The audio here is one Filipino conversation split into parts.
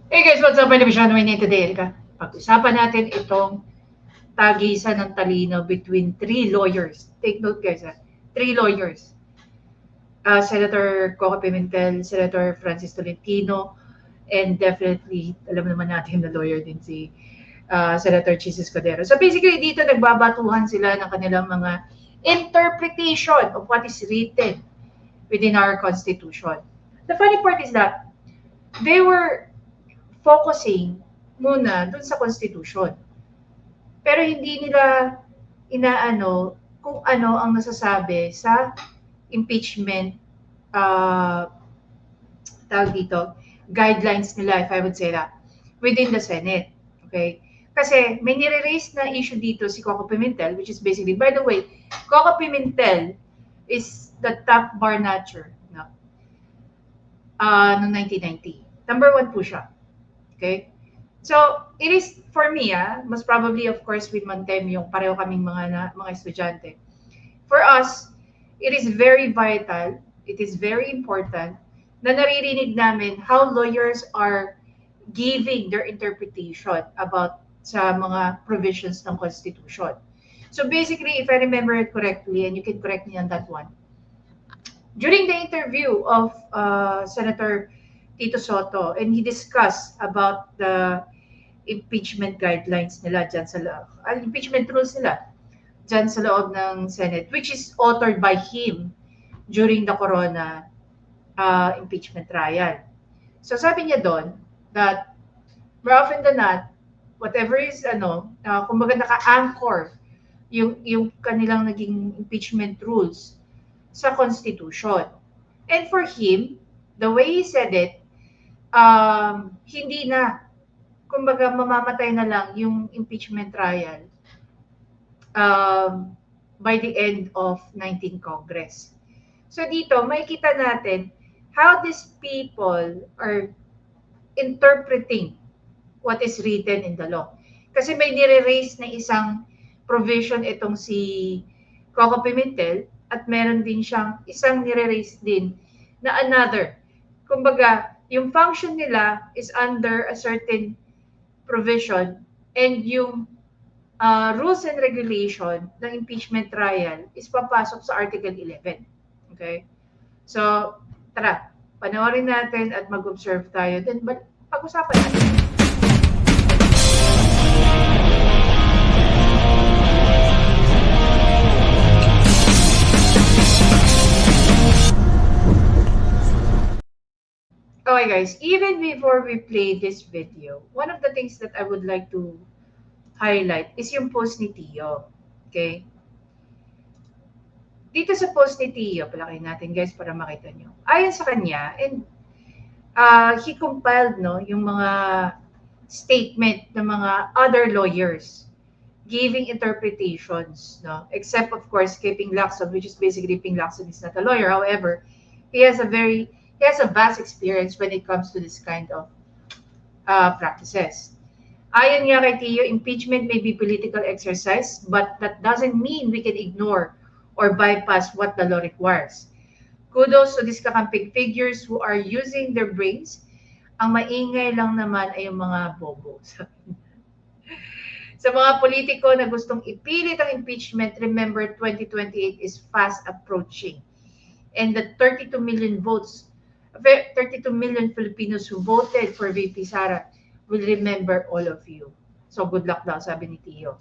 Hey guys, what's up? My name is Sean Wayne today. Pag-usapan natin itong tagisan ng talino between three lawyers. Take note guys, three lawyers. Senator Coco Pimentel, Senator Francis Tolentino, and definitely, alam naman natin na lawyer din si Senator Chis Escudero. So basically, dito nagbabatuhan sila ng kanilang mga interpretation of what is written within our Constitution. The funny part is that they were focusing muna dun sa Constitution. Pero hindi nila inaano kung ano ang nasasabi sa impeachment uh, tawag dito, guidelines nila, if I would say that, within the Senate. Okay? Kasi may nire-raise na issue dito si Coco Pimentel, which is basically, by the way, Coco Pimentel is the top bar notcher no? Noong 1990. Number one po siya. Okay? So, it is, for me, most probably, of course, with Montem, yung pareho kaming mga estudyante. For us, it is very vital, it is very important na naririnig namin how lawyers are giving their interpretation about sa mga provisions ng Constitution. So basically, if I remember it correctly, and you can correct me on that one, during the interview of Senator Tito Soto, and he discussed about the impeachment guidelines nila dyan sa impeachment rules nila dyan sa loob ng Senate, which is authored by him during the Corona impeachment trial. So sabi niya doon that more often than not, whatever is kumbaga naka-anchor yung kanilang naging impeachment rules sa Constitution. And for him, the way he said it, hindi na, kumbaga mamamatay na lang yung impeachment trial by the end of 19th Congress. So dito, makikita natin how these people are interpreting what is written in the law. Kasi may nire-raise na isang provision itong si Coco Pimentel at meron din siyang isang nire-raise din na another. Kumbaga, yung function nila is under a certain provision and yung rules and regulation ng impeachment trial is papasok sa Article 11. Okay? So, tara, panoorin natin at mag-observe tayo. Then, pag-usapan natin. Okay guys, even before we play this video, one of the things that I would like to highlight is yung post ni Tio. Okay? Dito sa post ni Tio, palakin natin guys para makita nyo. Ayon sa kanya, and he compiled yung mga statement ng mga other lawyers giving interpretations, except of course Ping Lacson, which is basically Ping Lacson is not a lawyer. However, he has a vast experience when it comes to this kind of practices. Ayon nga kay Tio, impeachment may be political exercise, but that doesn't mean we can ignore or bypass what the law requires. Kudos to these kakamping figures who are using their brains. Ang maingay lang naman ay yung mga bobo. Sa mga politiko na gustong ipilit ang impeachment, remember 2028 is fast approaching. And the 32 million votes, 32 million Filipinos who voted for VP Sara will remember all of you. So good luck daw, sabi ni Tio.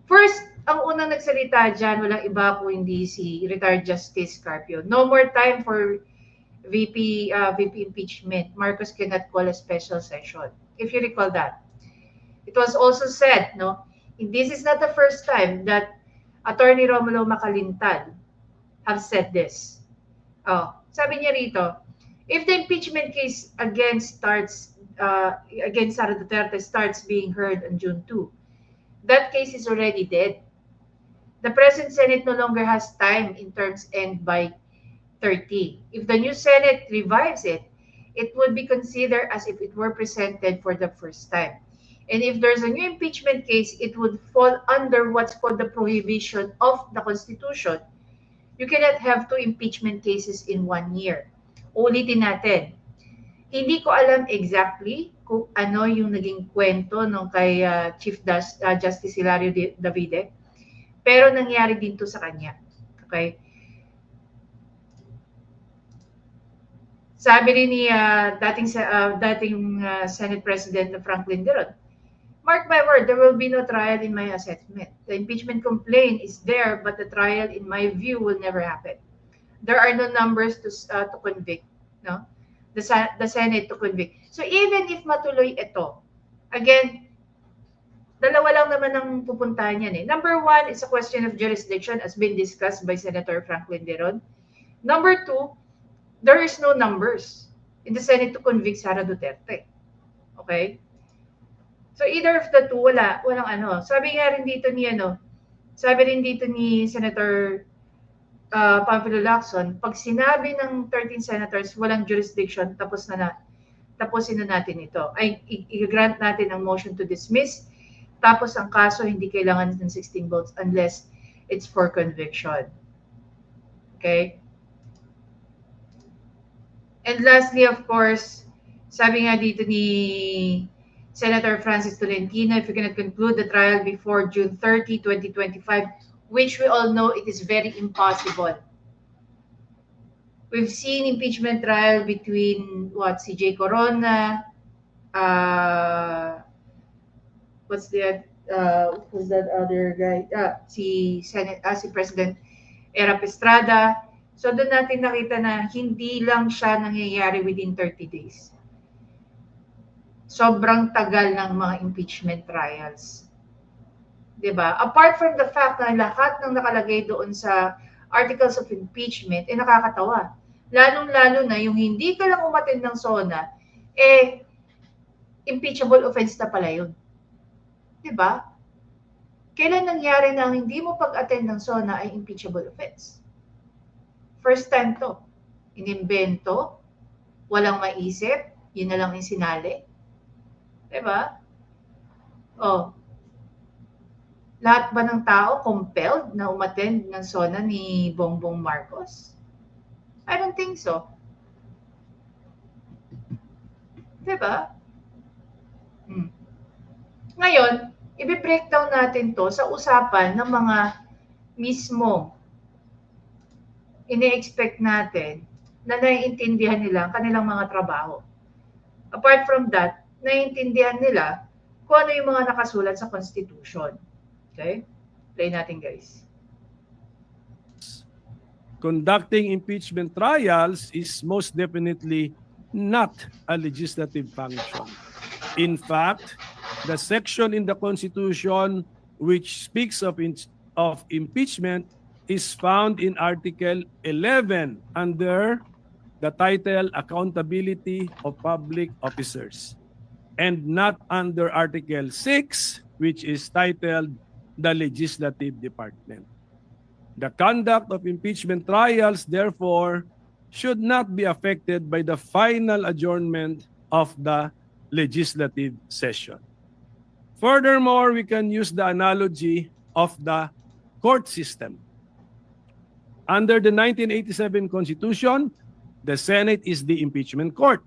First, ang unang nagsalita dyan, walang iba po hindi si retired Justice Carpio. No more time for VP impeachment. Marcos cannot call a special session. If you recall that. It was also said, this is not the first time that Attorney Romulo Macalintal have said this. Sabi niya rito, if the impeachment case against Sara Duterte starts being heard on June 2, that case is already dead. The present Senate no longer has time in terms end by 30. If the new Senate revives it, it would be considered as if it were presented for the first time. And if there's a new impeachment case, it would fall under what's called the prohibition of the Constitution. You cannot have two impeachment cases in 1 year. Ulitin natin. Hindi ko alam exactly kung ano yung naging kwento nung kay Justice Hilario Davide, pero nangyari din to sa kanya. Okay? Sabi rin ni dating Senate President Franklin Delon, mark my word, there will be no trial in my assessment. The impeachment complaint is there, but the trial, in my view, will never happen. There are no numbers to convict, no? The Senate to convict. So even if matuloy ito, again, dalawa lang naman ang pupuntahan yan eh. Number one, it's a question of jurisdiction as been discussed by Senator Franklin Deron. Number two, there is no numbers in the Senate to convict Sara Duterte. Okay? So either of the two, walang ano. Sabi nga rin dito ni sabi rin dito ni Senator Panfilo Lacson, pag sinabi ng 13 senators walang jurisdiction, tapusin na natin ito. Ay i-grant natin ang motion to dismiss. Tapos ang kaso hindi kailangan ng 16 votes unless it's for conviction. Okay? And lastly, of course, sabi nga dito ni Senator Francis Tolentino, if you cannot conclude the trial before June 30, 2025, which we all know it is very impossible. We've seen impeachment trial between CJ Corona, who's that other guy? Si President Erap Estrada. So doon natin nakita na hindi lang siya nangyayari within 30 days. Sobrang tagal ng mga impeachment trials. 'Di ba? Apart from the fact na lahat ng nakalagay doon sa articles of impeachment ay nakakatawa. Lalong-lalo na yung hindi ka lang umattend ng SONA, impeachable offense na pala yun. 'Di ba? Kailan nangyari na hindi mo pag-attend ng SONA ay impeachable offense? First time to. Inimbento, walang maisip, yun na lang yung sinali. Diba? Oh. Lahat ba ng tao compelled na umattend ng SONA ni Bongbong Marcos? I don't think so. Diba? Ngayon, i-breakdown natin to sa usapan ng mga mismo ine-expect natin na naiintindihan nila ang kanilang mga trabaho. Apart from that, naiintindihan nila kung ano yung mga nakasulat sa Constitution. Okay? Play natin, guys. Conducting impeachment trials is most definitely not a legislative function. In fact, the section in the Constitution which speaks of impeachment is found in Article 11 under the title Accountability of Public Officers, and not under Article 6, which is titled the Legislative Department. The conduct of impeachment trials, therefore, should not be affected by the final adjournment of the legislative session. Furthermore, we can use the analogy of the court system. Under the 1987 Constitution, the Senate is the impeachment court.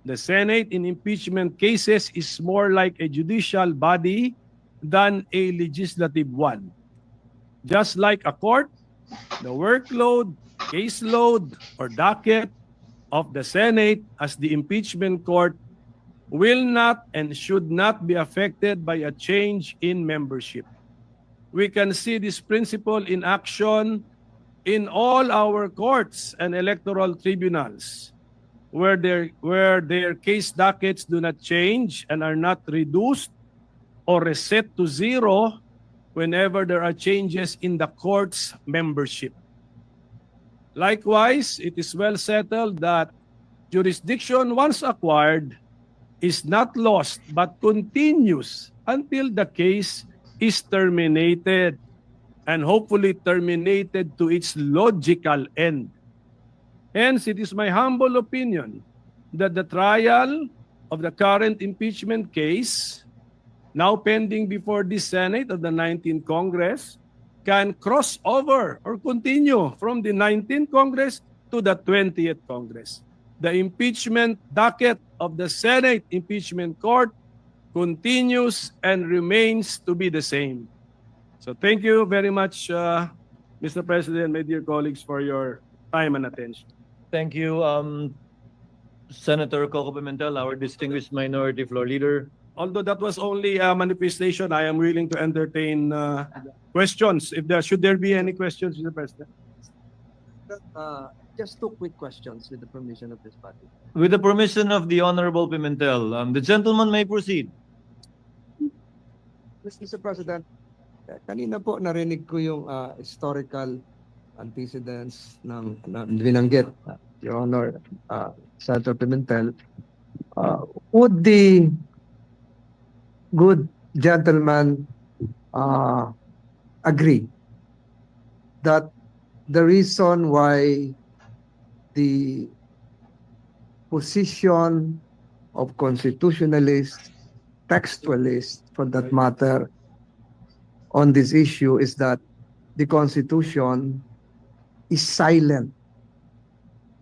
The Senate in impeachment cases is more like a judicial body than a legislative one. Just like a court, the workload, caseload, or docket of the Senate as the impeachment court will not and should not be affected by a change in membership. We can see this principle in action in all our courts and electoral tribunals, where their case dockets do not change and are not reduced or reset to zero whenever there are changes in the court's membership. Likewise, it is well settled that jurisdiction once acquired is not lost but continues until the case is terminated, and hopefully terminated to its logical end. Hence, it is my humble opinion that the trial of the current impeachment case, now pending before the Senate of the 19th Congress, can cross over or continue from the 19th Congress to the 20th Congress. the impeachment docket of the Senate Impeachment Court continues and remains to be the same. So thank you very much, Mr. President, my dear colleagues, for your time and attention. Thank you, Senator Coco Pimentel, our distinguished minority floor leader. Although that was only a manifestation, I am willing to entertain questions. Should there be any questions, Mr. President? Just two quick questions with the permission of this body. With the permission of the Honorable Pimentel, the gentleman may proceed. Mr. President, kanina po narinig ko yung historical antecedents ng binanggit, Your Honor, Senator Pimentel. Would the good gentleman agree that the reason why the position of constitutionalists, textualists for that matter, on this issue is that the Constitution is silent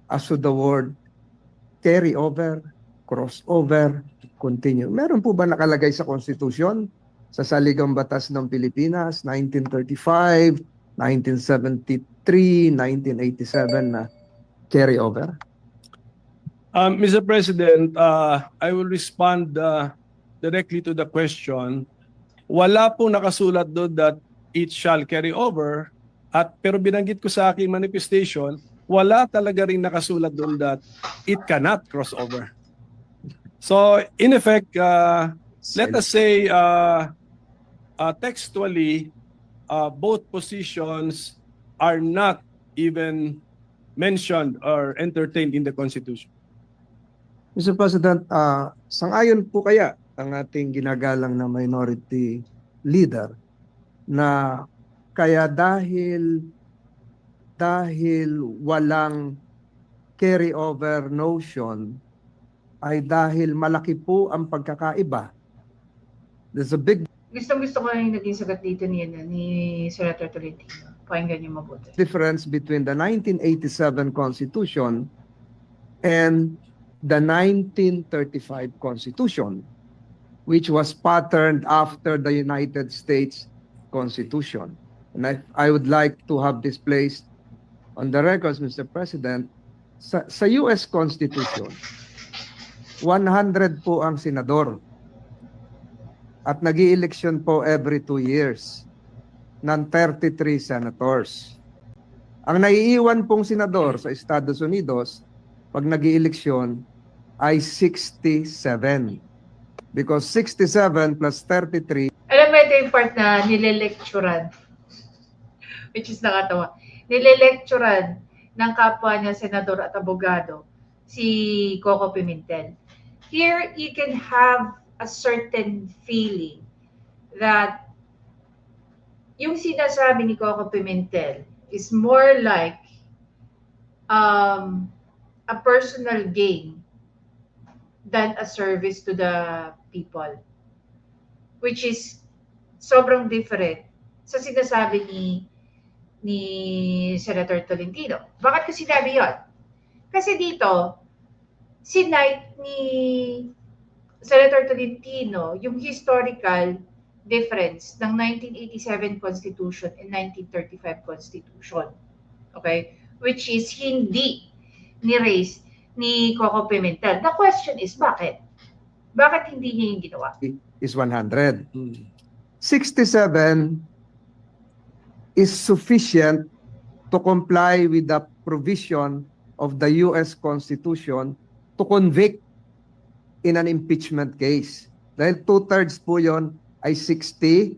as to the word carry over, crossover, continue. Meron po ba nakalagay sa Constitution, sa Saligang Batas ng Pilipinas, 1935, 1973, 1987 na carry over? Mr. President, I will respond directly to the question. Wala pong nakasulat doon that it shall carry over, pero binanggit ko sa aking manifestation, wala talaga rin nakasulat doon that it cannot cross over. So, in effect, let us say textually, both positions are not even mentioned or entertained in the Constitution. Mr. President, sang-ayon po kaya ang ating ginagalang na minority leader na kaya dahil walang carry over notion ay dahil malaki po ang pagkakaiba. There's a big Gusto ko yung naging sagot dito ni Senator Tolentino. Pakinggan niyo mabuti. difference between the 1987 Constitution and the 1935 Constitution, which was patterned after the United States Constitution. And I would like to have this placed on the records, Mr. President. Sa US Constitution, 100 po ang senador at nag-i-eleksyon po every 2 years ng 33 senators. Ang naiiwan pong senador sa Estados Unidos pag nag-i-eleksyon ay 67. Because 67 plus 33. Alam mo, ito yung part na nililecturan. Which is nakatawa. Nililecturan ng kapwa niya, senador at abogado, si Coco Pimentel. Here, you can have a certain feeling that yung sinasabi ni Coco Pimentel is more like a personal gain than a service to the people, which is sobrang different sa sinasabi ni Senator Tolentino. Bakit ko sinabi yun? Kasi dito, sinight ni Senator Tolentino yung historical difference ng 1987 Constitution and 1935 Constitution. Okay? Which is hindi ni-raise ni Coco Pimentel. The question is, bakit? Bakit hindi niya yung ginawa? Is 100. 67 is sufficient to comply with the provision of the US Constitution to convict in an impeachment case. Dahil 2/3 po yon ay 66.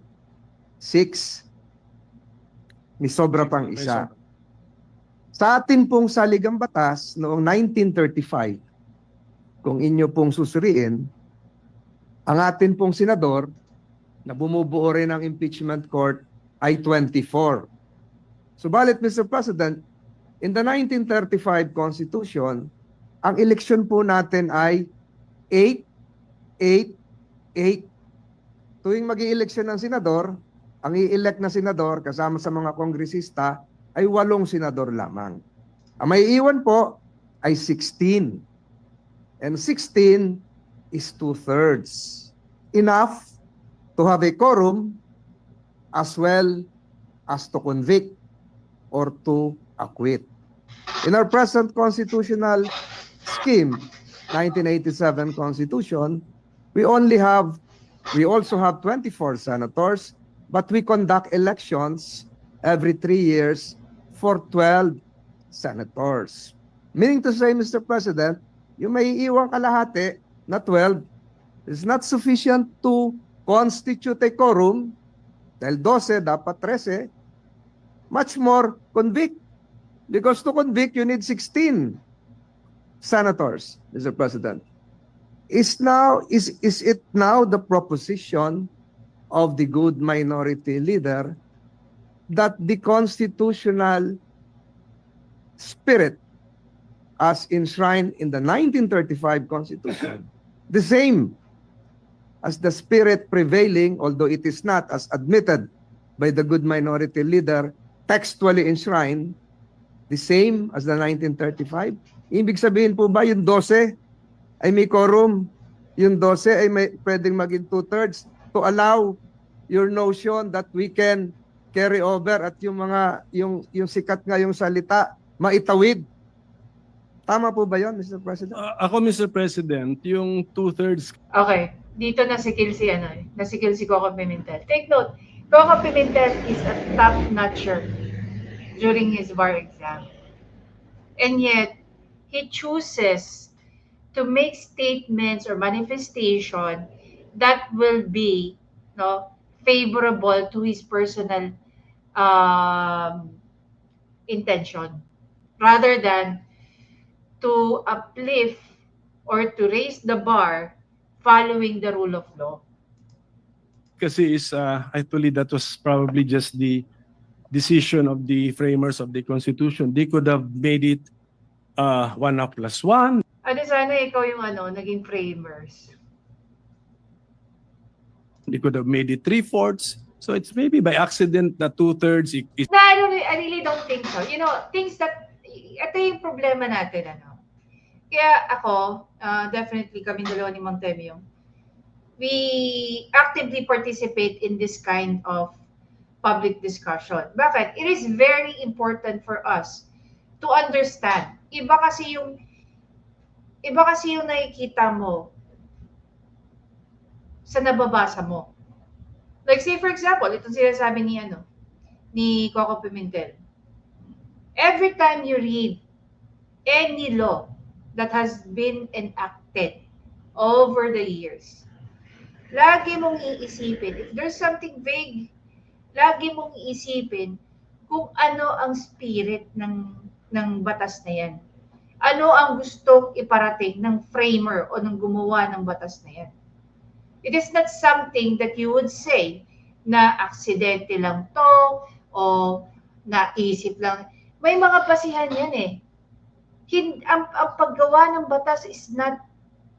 May sobra pang isa. Sa atin pong saligang batas noong 1935, kung inyo pong susuriin, ang atin pong senador na bumubuo rin ng impeachment court ay 24. Subalit, Mr. President, in the 1935 Constitution, ang eleksyon po natin ay 8, 8, 8. Tuwing mag-i-eleksyon ng senador, ang i-elect na senador kasama sa mga kongresista ay 8 senador lamang. Ang may iwan po ay 16. And 16 is 2/3. Enough to have a quorum as well as to convict or to acquit. In our present constitutional scheme, 1987 Constitution, we also have 24 senators, but we conduct elections every 3 years for 12 senators. Meaning to say, Mr. President, yung may iwang kalahati na 12 is not sufficient to constitute a quorum, dahil 12, dapat 13, much more convict. Because to convict, you need 16 senators, Mr. President. Is it now the proposition of the good minority leader that the constitutional spirit as enshrined in the 1935 Constitution, the same as the spirit prevailing, although it is not as admitted by the good minority leader, textually enshrined, the same as the 1935? Ibig sabihin po ba yung 12 ay may quorum, yung 12 ay may pwedeng maging 2/3 to allow your notion that we can carry over at yung mga yung sikat nga yung salita maitawid? Tama po ba yun, Mr. President? Ako, Mr. President, yung 2/3 Okay, dito nasikil si nasikil si Coco Pimentel. Take note, Coco Pimentel is a top-notcher during his bar exam. And yet, he chooses to make statements or manifestation that will be favorable to his personal intention, rather than to uplift or to raise the bar following the rule of law. kasi actually that was probably just the decision of the framers of the Constitution. They could have made it 1+1. Sana ikaw yung naging framers. They could have made it 3/4. So it's maybe by accident na 2/3 is No, I really don't think so. You know, things that, ito yung problema natin, Kaya ako, definitely kami dalawa ni Montemio, we actively participate in this kind of public discussion. Bakit? It is very important for us to understand. Iba kasi yung nakikita mo sa nababasa mo. Like say for example, itong sinasabi ni Coco Pimentel. Every time you read any law that has been enacted over the years, lagi mong iisipin, if there's something vague, lagi mong iisipin kung ano ang spirit ng batas na yan. Ano ang gustong iparating ng framer o ng gumawa ng batas na yan. It is not something that you would say na aksidente lang to o naisip lang. May mga basihan yan Ang paggawa ng batas is not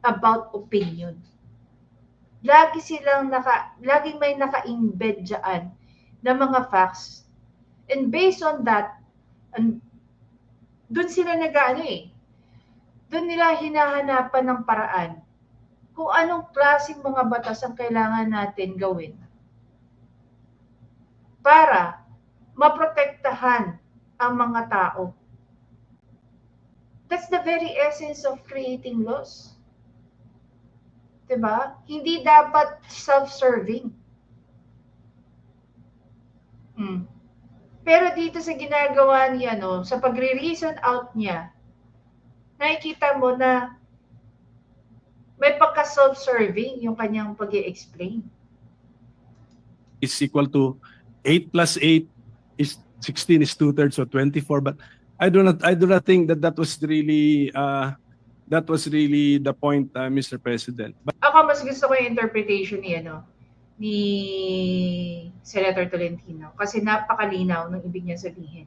about opinion. Laging may naka-embed dyan na mga facts. And based on that, doon sila doon nila hinahanapan ng paraan kung anong klaseng mga batas ang kailangan natin gawin para maprotektahan ang mga tao. That's the very essence of creating laws. Diba? Hindi dapat self-serving. Pero dito sa ginagawa niya, sa pagre-reason out niya, nakikita mo na may pagka-self-serving yung kanyang pag-i-explain. is equal to 8 + 8 is 16 is 2/3, so 24. But I do not think that was really the point, Mr. President. But Ako mas gusto ko yung interpretation ni Senator Tolentino kasi napakalinaw ng ibig niya sabihin.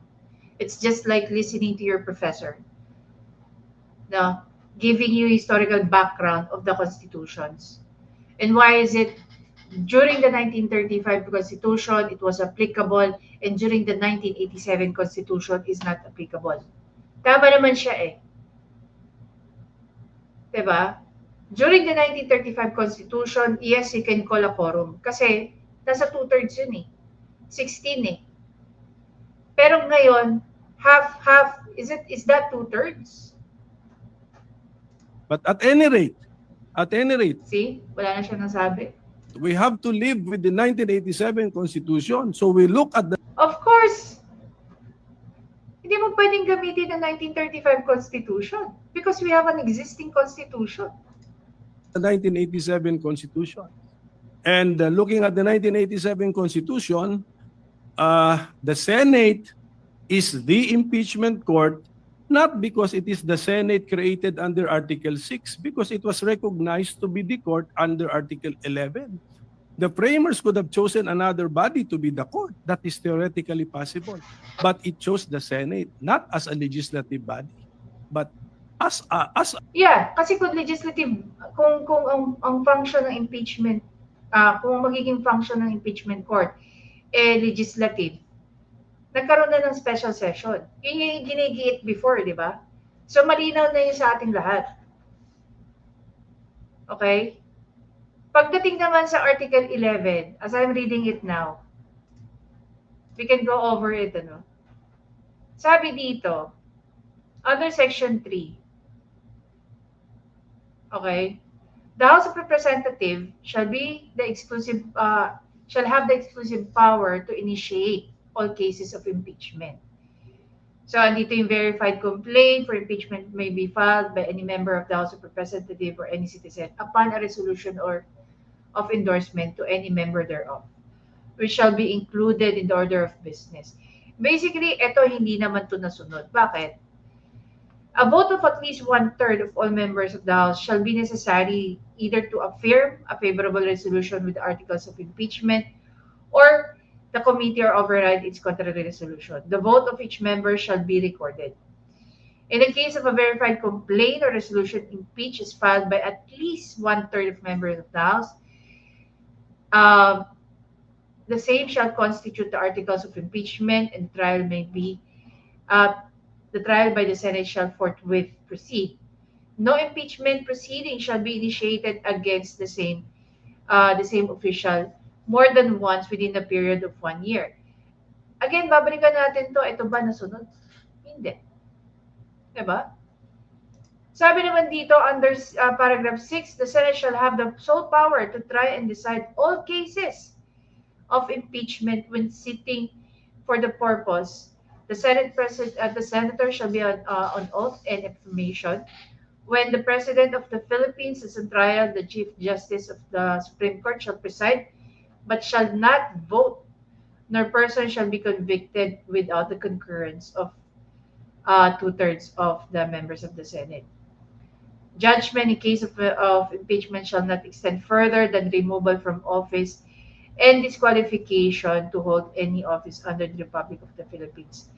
It's just like listening to your professor, giving you historical background of the constitutions. And why is it during the 1935 Constitution it was applicable and during the 1987 Constitution is not applicable? Tama naman siya Diba? During the 1935 Constitution, yes, you can call a quorum. Kasi, nasa 2/3 yun eh. 16 eh. Pero ngayon, half, is that 2/3? But at any rate, See? Wala na siya nasabi. we have to live with the 1987 Constitution. So we look at the Of course, hindi mo pwedeng gamitin ang 1935 Constitution because we have an existing Constitution. 1987 Constitution. And looking at the 1987 Constitution, the Senate is the impeachment court, not because it is the Senate created under Article 6, because it was recognized to be the court under Article 11. The framers could have chosen another body to be the court. That is theoretically possible. But it chose the Senate, not as a legislative body, but as Yeah, kasi kung legislative, kung ang function ng impeachment, kung magiging function ng impeachment court, legislative, nagkaroon na ng special session. Yun yung ginigiit before, di ba? So, malinaw na yun sa ating lahat. Okay? Pagdating naman sa Article 11, as I'm reading it now, we can go over it, ano? Sabi dito, under Section 3, okay, the House of Representatives shall have the exclusive power to initiate all cases of impeachment. So, andito yung verified complaint for impeachment may be filed by any member of the House of Representatives or any citizen upon a resolution or of endorsement to any member thereof, which shall be included in the order of business. Basically, ito hindi naman to nasunod. Bakit? A vote of at least 1/3 of all members of the House shall be necessary either to affirm a favorable resolution with the articles of impeachment or the committee or override its contrary resolution. The vote of each member shall be recorded. In the case of a verified complaint or resolution impeach is filed by at least 1/3 of members of the House, the same shall constitute the articles of impeachment, and the trial by the Senate shall forthwith proceed. No impeachment proceeding shall be initiated against the same official more than once within the period of 1 year. Again, babalikan natin to. Ito ba nasunod? Hindi. Diba? Sabi naman dito under paragraph 6, the Senate shall have the sole power to try and decide all cases of impeachment when sitting for the purpose. The senator shall be on oath and affirmation. When the President of the Philippines is on trial, the Chief Justice of the Supreme Court shall preside, but shall not vote, nor person shall be convicted without the concurrence of 2/3 of the members of the Senate. Judgment in case of impeachment shall not extend further than removal from office and disqualification to hold any office under the Republic of the Philippines.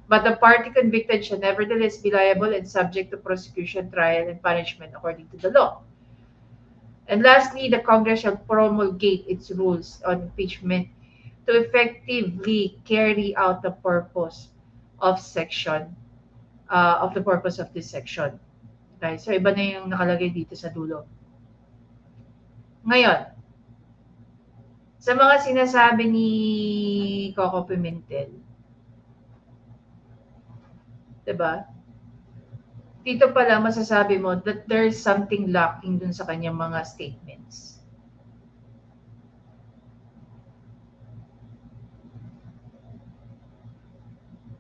But the party convicted shall nevertheless be liable and subject to prosecution, trial, and punishment according to the law. And lastly, the Congress shall promulgate its rules on impeachment to effectively carry out the purpose of this section. Okay, so iba na yung nakalagay dito sa dulo. Ngayon, sa mga sinasabi ni Coco Pimentel, diba? Dito pala masasabi mo that there's something lacking dun sa kanyang mga statements.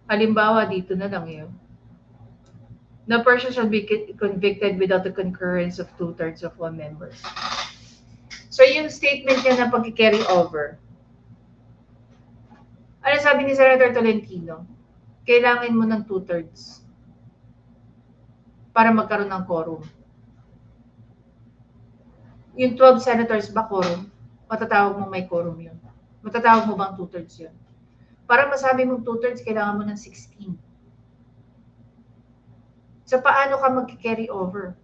Halimbawa, dito na lang yun. No person shall be convicted without the concurrence of 2/3 of all members. So yung statement niya na pag-carry over, ano sabi ni Senator Tolentino? Kailangan mo ng 2/3 para magkaroon ng quorum. Yung 12 senators ba quorum? Matatawag mo may quorum yun. Matatawag mo bang 2/3 yun? Para masabi mong 2/3, kailangan mo ng 16. So, paano ka mag-carry over?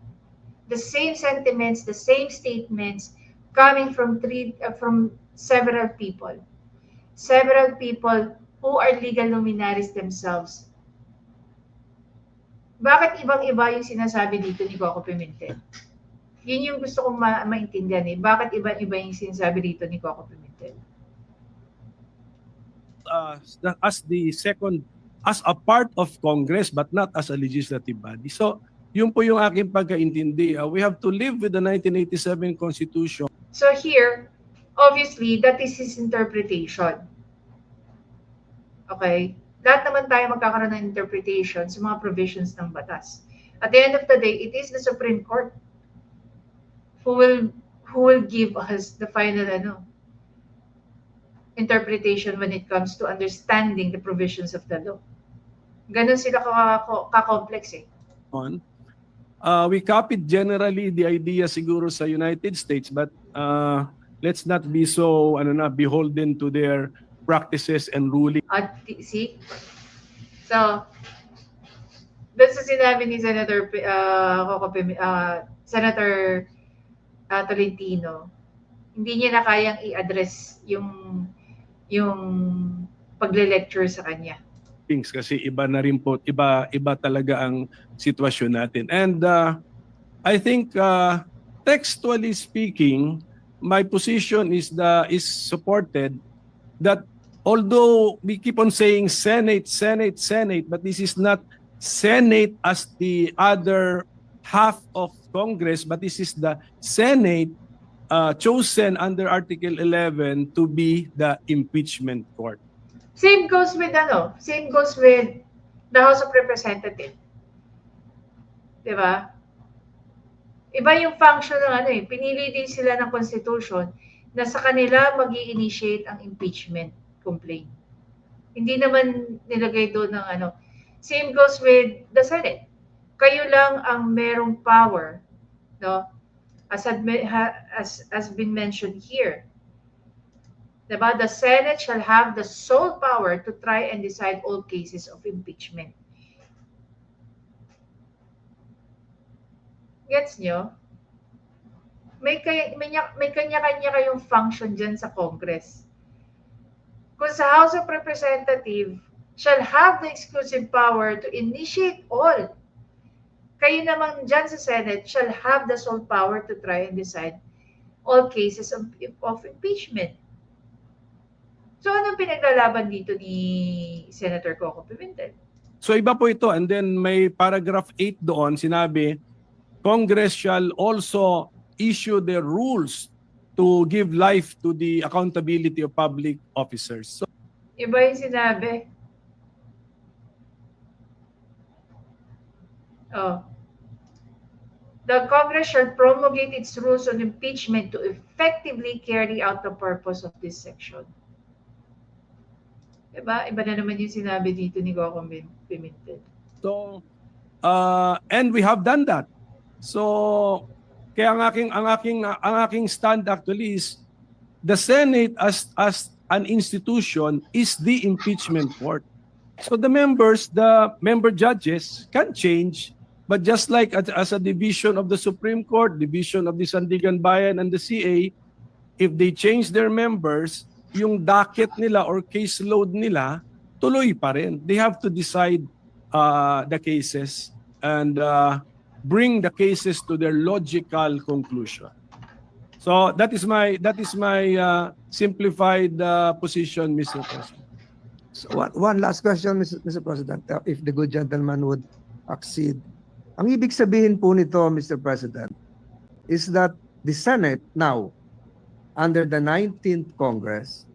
The same sentiments, the same statements coming from several people. Several people who are legal luminaries themselves. Bakit ibang-iba yung sinasabi dito ni Coco Pimentel? Yun yung gusto kong maintindihan eh. Bakit iba-iba yung sinasabi dito ni Coco Pimentel? As a part of Congress but not as a legislative body. So, yun po yung aking pagkaintindi. We have to live with the 1987 Constitution. So here, obviously, that is his interpretation. Okay? Lahat naman tayo magkakaroon ng interpretation sa mga provisions ng batas. At the end of the day, it is the Supreme Court who will give us the final interpretation when it comes to understanding the provisions of the law. Ganon sila ka-complex eh. We copied generally the idea siguro sa United States, but let's not be so beholden to their practices and ruling. At see? So, doon sa sinabi ni Senator Senator Tolentino, hindi niya na kayang i-address yung pagle-lecture sa kanya. Things kasi iba na rin po, iba talaga ang sitwasyon natin. And I think textually speaking, my position is supported that although we keep on saying Senate, but this is not Senate as the other half of Congress, but this is the Senate chosen under Article 11 to be the impeachment court. Same goes with the House of Representatives. 'Di ba? Iba yung function ng pinili din sila ng Constitution na sa kanila magi-initiate ang impeachment complaint. Hindi naman nilagay doon ng Same goes with the Senate. Kayo lang ang merong power, no? As been mentioned here. Diba? The Senate shall have the sole power to try and decide all cases of impeachment. Gets nyo? May kanya-kanya kayong function dyan sa Congress. Kung sa House of Representatives shall have the exclusive power to initiate all, kayo naman dyan sa Senate shall have the sole power to try and decide all cases of impeachment. So anong pinaglalaban dito ni Senator Coco Pimentel? So iba po ito. And then may paragraph 8 doon, sinabi, Congress shall also issue the rules to give life to the accountability of public officers. So, iba yung sinabi. The Congress shall promulgate its rules on impeachment to effectively carry out the purpose of this section. Diba? Iba na naman yung sinabi dito ni Coco Pimentel. So, and we have done that. So, kaya ang aking stand actually is the Senate as an institution is the impeachment court. So the member judges can change, but just like as a division of the Supreme Court, division of the Sandigan Bayan and the CA, if they change their members, yung docket nila or caseload nila, tuloy pa rin. They have to decide the cases and bring the cases to their logical conclusion. So that is my simplified position, Mr. President. So one last question, Mr. President, if the good gentleman would accede. Ang ibig sabihin po nito, Mr. President, is that the Senate now, under the 19th Congress,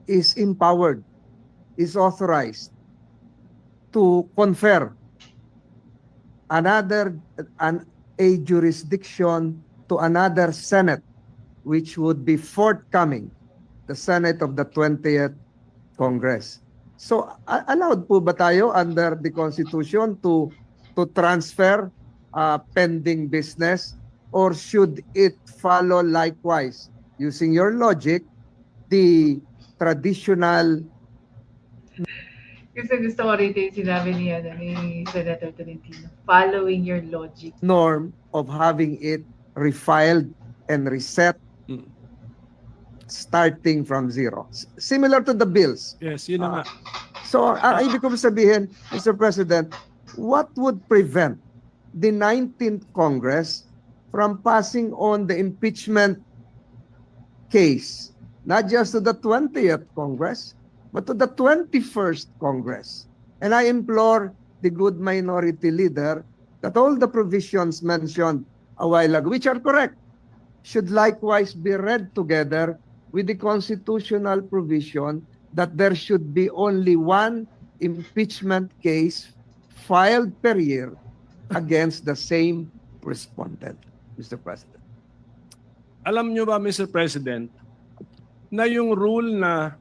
is empowered, is authorized to confer a jurisdiction to another Senate, which would be forthcoming, the Senate of the 20th Congress. So, allowed po ba tayo under the Constitution to transfer pending business, or should it follow likewise, using your logic, the traditional Gusto ko rin yung sinabi ni Senator Tolentino, following your logic. norm of having it refiled and reset starting from zero? Similar to the bills. Yes, yun na nga. So, ibig ko sabihin, Mr. President, what would prevent the 19th Congress from passing on the impeachment case, not just to the 20th Congress, but to the 21st Congress? And I implore the good minority leader that all the provisions mentioned a while ago, which are correct, should likewise be read together with the constitutional provision that there should be only one impeachment case filed per year against the same respondent, Mr. President. Alam nyo ba, Mr. President, na yung rule na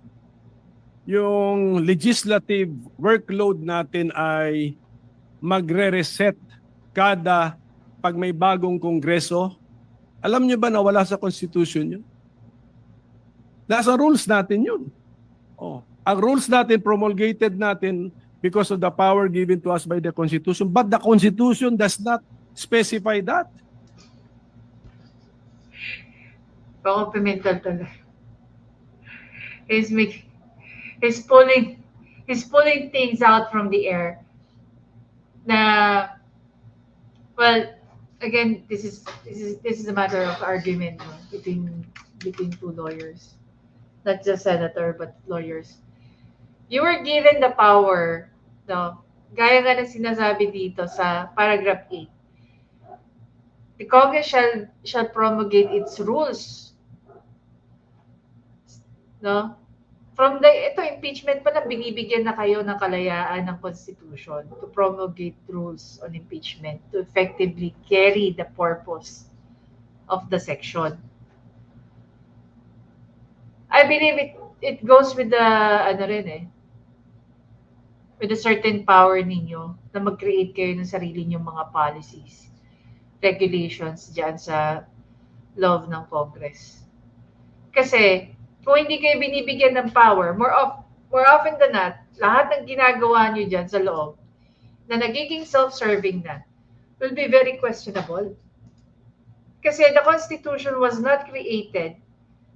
yung legislative workload natin ay magre-reset kada pag may bagong kongreso, alam nyo ba na wala sa Constitution yun? Nasa rules natin yun. Oh. Ang rules natin, promulgated natin because of the power given to us by the Constitution, but the Constitution does not specify that. Baka Pimentel talaga. He's pulling things out from the air. Na, well, again, this is a matter of argument, no, between two lawyers, not just senator but lawyers. You were given the power, no, gaya nga na sinasabi dito sa paragraph 8. The Congress shall promulgate its rules. No? Ito impeachment pa na binibigyan na kayo ng kalayaan ng Constitution to promulgate rules on impeachment to effectively carry the purpose of the section. I believe it goes with the with a certain power ninyo na mag-create kayo ng sarili ninyong mga policies, regulations diyan sa loob ng Congress. Kasi kung hindi kayo binibigyan ng power, more often than not, lahat ng ginagawa nyo dyan sa loob na nagiging self-serving na will be very questionable. Kasi the Constitution was not created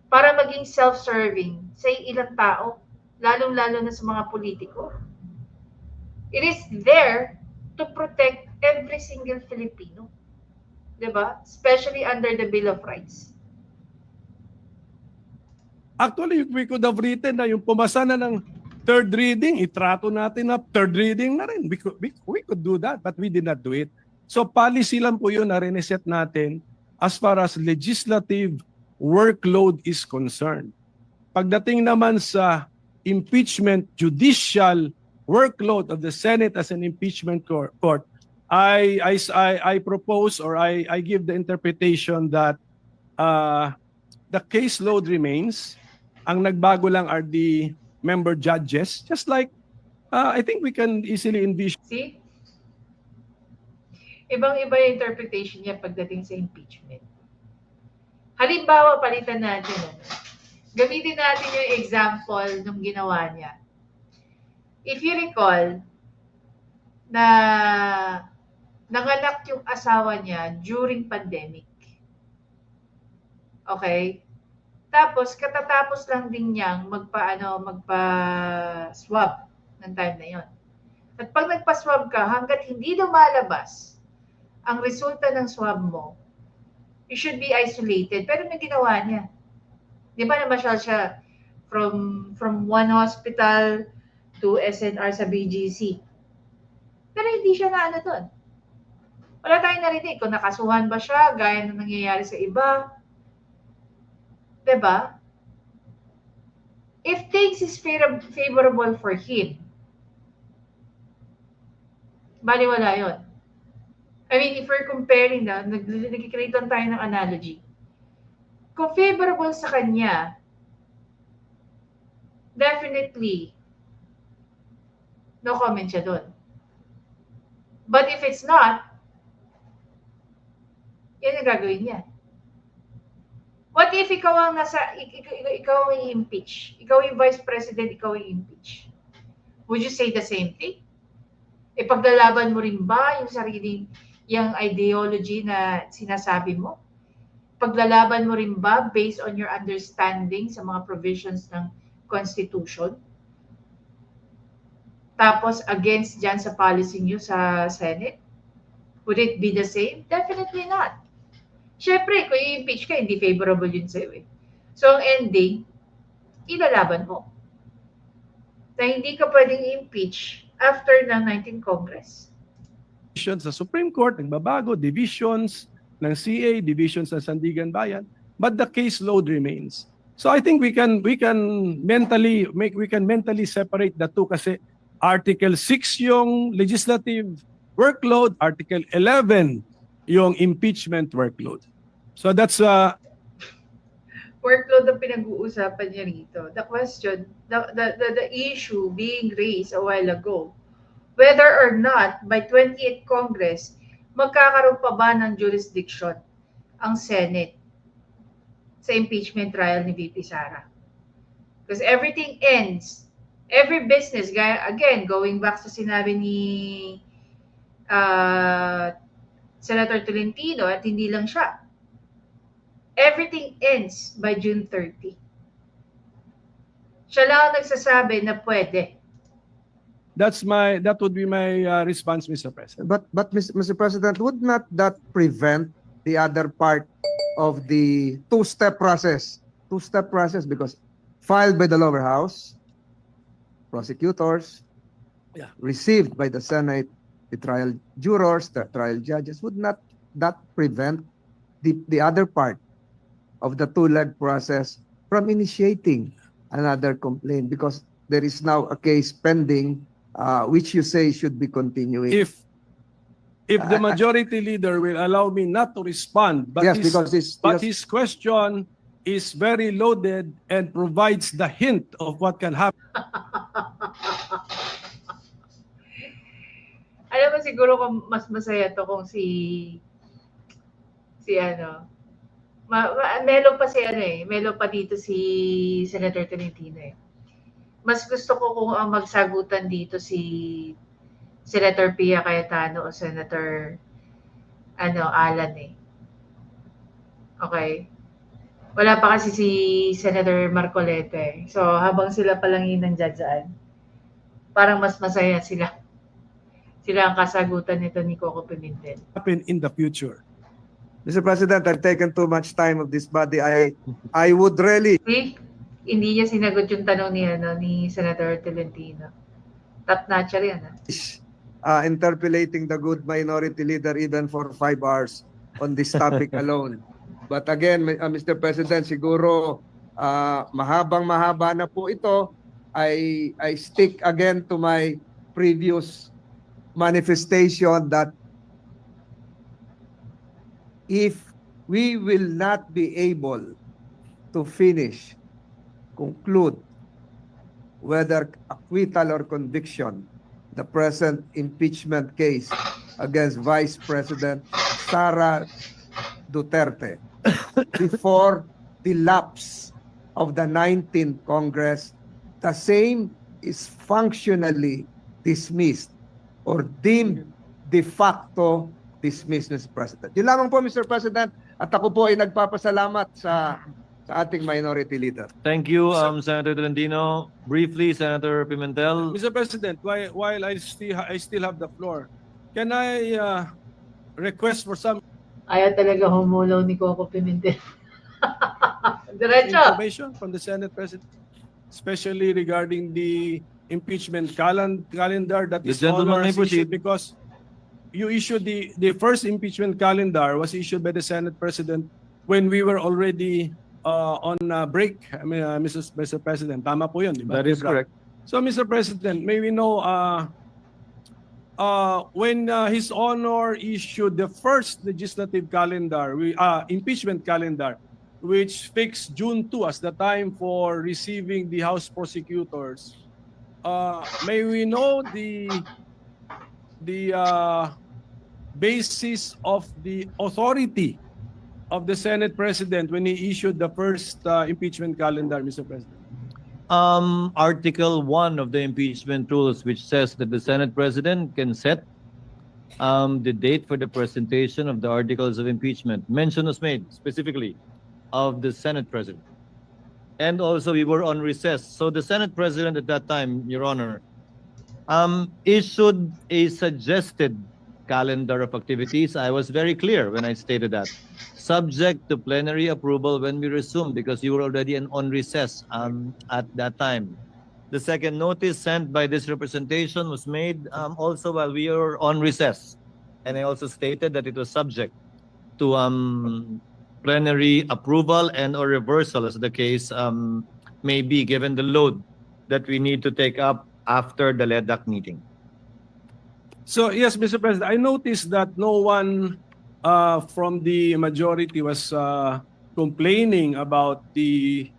para maging self-serving sa ilang tao, lalong-lalo na sa mga politiko. It is there to protect every single Filipino. Diba? Especially under the Bill of Rights. Actually, we could have written na yung pumasa na ng third reading, itrato natin na third reading na rin. We could do that, but we did not do it. So policy lang po yun na reset natin as far as legislative workload is concerned. Pagdating naman sa impeachment judicial workload of the Senate as an impeachment court, I propose or I give the interpretation that the caseload remains. Ang nagbago lang are the member judges, just like I think we can easily envision. See? Ibang-iba yung interpretation niya pagdating sa impeachment. Halimbawa, palitan natin. Gamitin natin yung example nung ginawa niya. If you recall, na nanganak yung asawa niya during pandemic. Okay? Tapos, katatapos lang din niyang magpa-swab ng time na yon. At pag nagpa-swab ka, hanggat hindi lumalabas ang resulta ng swab mo, you should be isolated. Pero may ginawa niya. Di ba namasyal siya from one hospital to SNR sa BGC. Pero hindi siya na doon. Wala tayong narinig kung nakasuhan ba siya, gaya ng nangyayari sa iba. Diba? If things is favorable for him, baliwala yun. I mean, if we're comparing na, nag-create tayo ng analogy. Kung favorable sa kanya, definitely, no comment siya doon. But if it's not, yan ang gagawin niya. What if ikaw ang ikaw ang i-impeach? Ikaw yung vice president, ikaw ang i-impeach. Would you say the same thing? Ipaglalaban mo rin ba yung sarili, yung ideology na sinasabi mo? Paglalaban mo rin ba based on your understanding sa mga provisions ng Constitution? tapos against dyan sa policy nyo sa Senate? Would it be the same? Definitely not. Siyempre, kung i-impeach ka, hindi favorable yun sa'yo eh. So, ang ending, ilalaban mo. Na hindi ka pwedeng i-impeach after ng 19th Congress. Sa Supreme Court, nagbabago, divisions ng CA, divisions ng Sandigan Bayan, but the caseload remains. So I think we can mentally separate the two kasi Article 6 yung legislative workload, Article 11 yung impeachment workload. So that's Workload ang pinag-uusapan niya rito. The question, the issue being raised a while ago, whether or not by 28th Congress, magkakaroon pa ba ng jurisdiction ang Senate sa impeachment trial ni VP Sara? Because everything ends, every business, again, going back sa sinabi ni Senator Tolentino, at hindi lang siya, everything ends by June 30. Siya lang ang nagsasabi na pwede. that would be my response, Mr. President. But Mr. President, would not that prevent the other part of the two-step process? Two-step process because filed by the lower house, prosecutors, Yeah. received by the Senate, the trial jurors, the trial judges. Would not that prevent the other part of the two-leg process from initiating another complaint because there is now a case pending which you say should be continuing? If the majority leader will allow me not to respond, but Yes, because his question is very loaded and provides the hint of what can happen. Alam mo siguro kung mas masaya to kung si Melo pa Melo pa dito si Senator Tolentino eh. Mas gusto ko kung ang magsagutan dito si Senator Pia Cayetano o Senator Alan eh. Okay. Wala pa kasi si Senator Marcoleta eh. So habang sila pa lang yung nandiyan, parang mas masaya sila. Sila ang kasagutan nito ni Coco Pimentel. Happen in the future. Mr. President, I've taken too much time of this body. I would really See? Hindi niya sinagot yung tanong ni Senator Tolentino. Top-notcher yan. interpolating the good minority leader even for 5 hours on this topic alone. But again, Mr. President, siguro mahabang-mahaba na po ito. I stick again to my previous manifestation that if we will not be able to conclude whether acquittal or conviction the present impeachment case against Vice President Sara Duterte before the lapse of the 19th Congress, the same is functionally dismissed or deemed de facto dismissed, Mr. President. Yun lamang po, Mr. President, at ako po ay nagpapasalamat sa ating minority leader. Thank you, Senator Tolentino. Briefly, Senator Pimentel. Mr. President, while I still have the floor, can I request for some Ayaw talaga humulaw ni Coco Pimentel. Diretso. information from the Senate President, especially regarding the impeachment calendar that The is gentleman may issued, proceed. because you issued the first impeachment calendar was issued by the Senate President when we were already on break, Mr. President. Tama po yun, di ba? That is correct. So, Mr. President, may we know when His Honor issued the first legislative calendar, impeachment calendar, which fixed June 2 as the time for receiving the House prosecutors, may we know the basis of the authority of the Senate President when he issued the first impeachment calendar, Mr. President? Article 1 of the impeachment rules, which says that the Senate President can set the date for the presentation of the articles of impeachment. Mention was made specifically of the Senate President. And also we were on recess. So the Senate President at that time, Your Honor, issued a suggested calendar of activities. I was very clear when I stated that. Subject to plenary approval when we resume, because you were already on recess at that time. The second notice sent by this representation was made also while we were on recess. And I also stated that it was subject to plenary approval and or reversal, as the case may be, given the load that we need to take up after the LEDAC meeting. So yes, Mr. President, I noticed that no one from the majority was complaining about the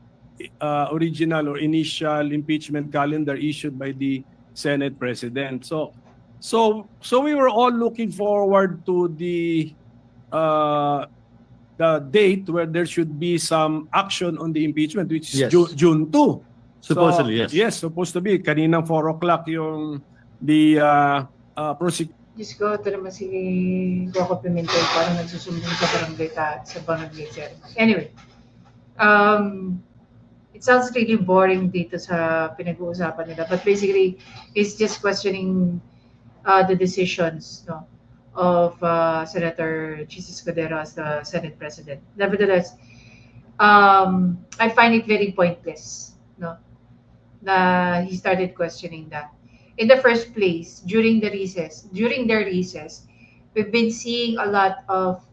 original or initial impeachment calendar issued by the Senate President. So we were all looking forward to the date where there should be some action on the impeachment, which is Yes. June 2. Supposedly, yes. Yes, supposed to be. Kaninang 4 o'clock yung the prosecution. Diyos ko, ito naman si Coco Pimentel, parang nagsusumbong sa barangay chairman. Anyway, it sounds really boring dito sa pinag-uusapan nila. But basically, it's just questioning the decisions, no, of Senator Chis Escudero as the Senate President. Nevertheless, I find it very pointless, no, na he started questioning that. In the first place, during their recess, we've been seeing a lot of,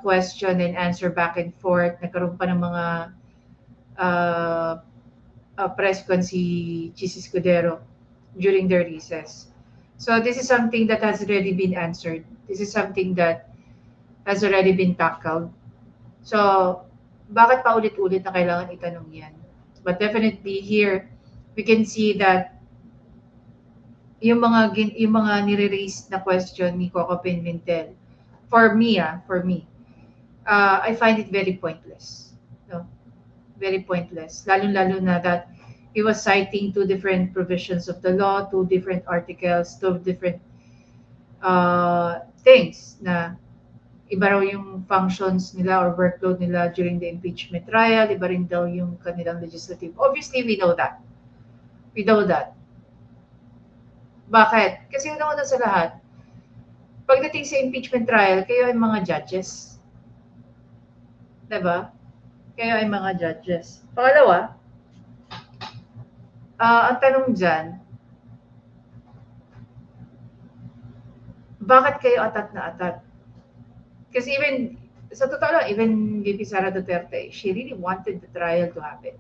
question and answer back and forth. Nagkaroon pa ng mga press con si Chis Escudero during their recess. So this is something that has already been answered. This is something that has already been tackled. So, bakit pa ulit-ulit na kailangan itanong yan? But definitely here, we can see that yung mga nire-raise na question ni Coco Pimentel, for me, I find it very pointless. No? Very pointless. Lalo-lalo na that he was citing two different provisions of the law, two different articles, two different things na iba raw yung functions nila or workload nila during the impeachment trial, iba rin daw yung kanilang legislative. Obviously, we know that. We know that. Bakit? Kasi una sa lahat, pagdating sa impeachment trial, kayo ay mga judges. Diba? Kayo ay mga judges. Pangalawa, ang tanong dyan, bakit kayo atat na atat? Kasi even, sa totoo lang, even VP Sara Duterte, she really wanted the trial to happen.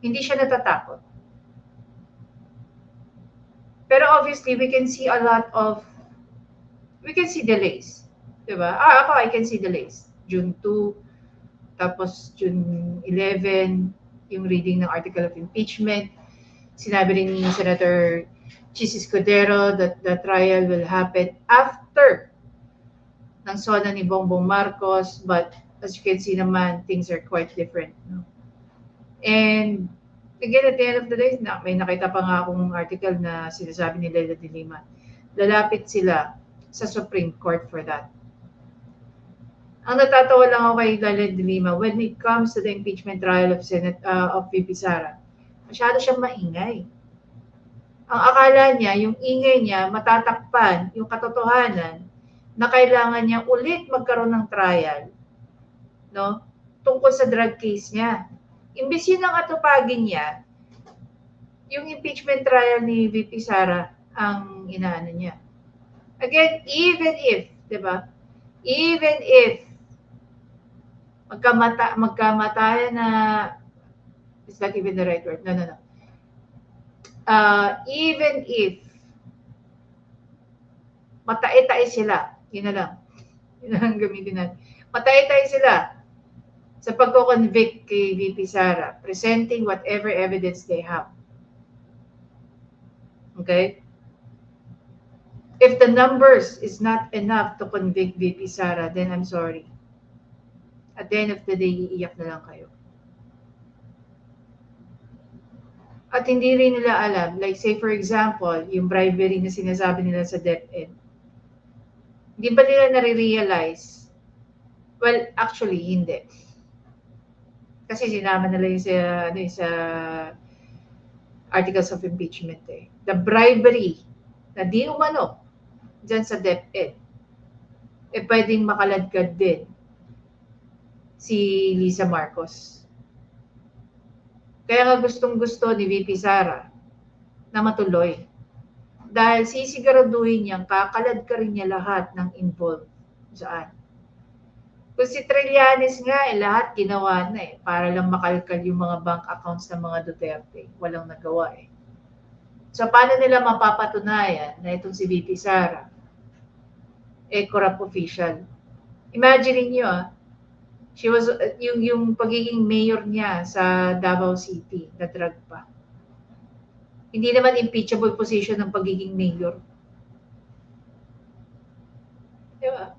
Hindi siya natatakot. Pero obviously, we can see delays. Diba? Ako, I can see delays. June 2, tapos June 11, yung reading ng article of impeachment. Sinabi rin ni Senator Chis Escudero that the trial will happen after ng SONA ni Bongbong Marcos, but as you can see naman, things are quite different. No? And again, at the end of the day, may nakita pa nga akong article na sinasabi ni Leila de Lima, lalapit sila sa Supreme Court for that. Ang natatawa lang ako kay Leila de Lima, when it comes to the impeachment trial of VP Sara, masyado siyang maingay. Ang akala niya, yung ingay niya, matatakpan yung katotohanan na kailangan niya ulit magkaroon ng trial, no? Tungkol sa drug case niya. Imbis yun ang atupagin niya, yung impeachment trial ni VP Sara ang inaano niya. Again, even if, di ba? Even if magkamatayan na, is that even the right word? No. Even if matae-tae sila, yun na lang. Yun ang gamitin natin. Matae-tae sila sa pagko-convict kay VP Sara, presenting whatever evidence they have. Okay? If the numbers is not enough to convict VP Sara, then I'm sorry. At the end of the day, iiyak na lang kayo. At hindi rin nila alam, like say for example, yung bribery na sinasabi nila sa DepEd, hindi ba nila nare-realize? Well, actually, hindi. Kasi sinama nila yung sa articles of impeachment eh. The bribery na di umano dyan sa DepEd, eh pwedeng makaladkad din si Lisa Marcos. Kaya nga gustong-gusto ni VP Sara na matuloy. Dahil sisiguraduhin niyang kakalad ka rin niya lahat ng involved saan. Kung si Trillanes nga, lahat ginawa na para lang makalkal yung mga bank accounts ng mga Duterte. Walang nagawa eh. So, paano nila mapapatunayan na itong si VP Sara corrupt official? Imagine niyo she was, yung pagiging mayor niya sa Davao City, na drug pa. Hindi naman impeachable position ng pagiging mayor. Diba?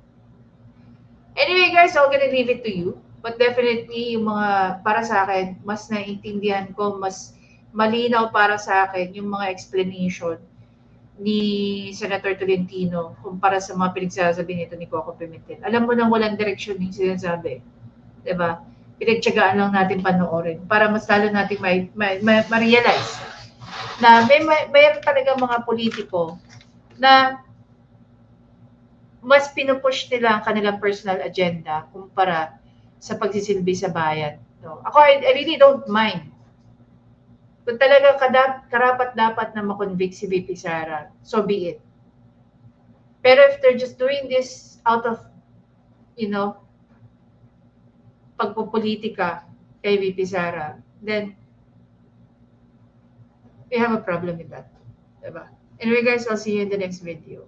Anyway guys, I'm gonna leave it to you. But definitely, yung mga, para sa akin, mas naiintindihan ko, mas malinaw para sa akin yung mga explanation ni Senator Tolentino kumpara sa mga pinagsasabi nito ni Coco Pimentel. Alam mo nang walang direksyon yung sinasabi. Diba? Pinagtsagaan lang natin panoorin para mas lalo natin ma-realize na mayroon talaga mga politiko na mas pinupush nila ang kanilang personal agenda kumpara sa pagsisilbi sa bayan. So, ako, I really don't mind. Kung talaga karapat-dapat na makonvict si VP Sara, so be it. Pero if they're just doing this out of, pagpupolitika kay VP Sara, then we have a problem with that. Diba? Anyway guys, I'll see you in the next video.